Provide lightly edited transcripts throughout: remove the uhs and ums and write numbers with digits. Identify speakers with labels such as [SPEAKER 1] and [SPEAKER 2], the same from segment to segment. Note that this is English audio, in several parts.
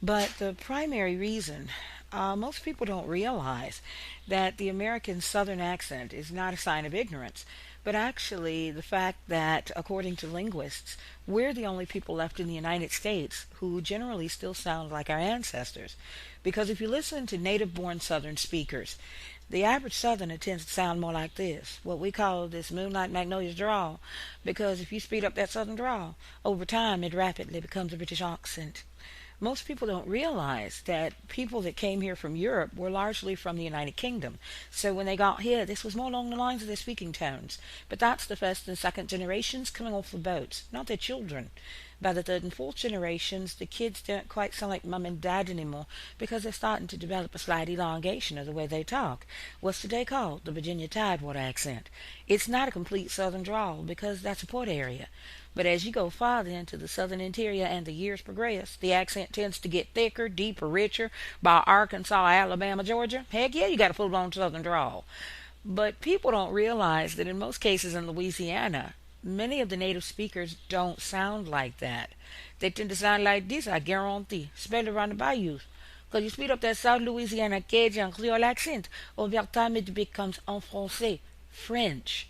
[SPEAKER 1] But the primary reason, most people don't realize that the American Southern accent is not a sign of ignorance, but actually the fact that, according to linguists, we're the only people left in the United States who generally still sound like our ancestors. Because if you listen to native born Southern speakers, the average Southerner tends to sound more like this, what we call this Moonlight Magnolias drawl, because if you speed up that Southern drawl, over time it rapidly becomes a British accent. Most people don't realize that people that came here from Europe were largely from the United Kingdom. So when they got here, this was more along the lines of their speaking tones. But that's the first and second generations coming off the boats, not their children. By the third and fourth generations, the kids don't quite sound like mum and dad anymore because they're starting to develop a slight elongation of the way they talk. What's today called the Virginia Tidewater accent. It's not a complete southern drawl because that's a port area. But as you go farther into the southern interior and the years progress, the accent tends to get thicker, deeper, richer. By Arkansas, Alabama, Georgia, heck yeah, you got a full-blown southern drawl. But people don't realize that in most cases in Louisiana, many of the native speakers don't sound like that. They tend to sound like this, I guarantee, especially around the bayous. Because you speed up that South Louisiana Cajun Creole accent, over time it becomes en français, French.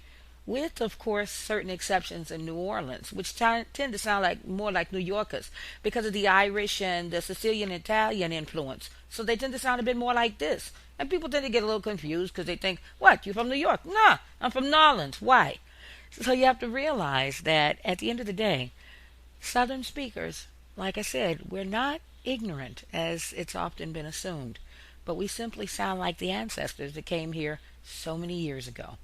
[SPEAKER 1] With, of course, certain exceptions in New Orleans, which tend to sound like more like New Yorkers because of the Irish and the Sicilian Italian influence. So they tend to sound a bit more like this. And people tend to get a little confused because they think, what, you from New York? Nah, I'm from New Orleans. Why? So you have to realize that at the end of the day, Southern speakers, like I said, we're not ignorant as it's often been assumed, but we simply sound like the ancestors that came here so many years ago.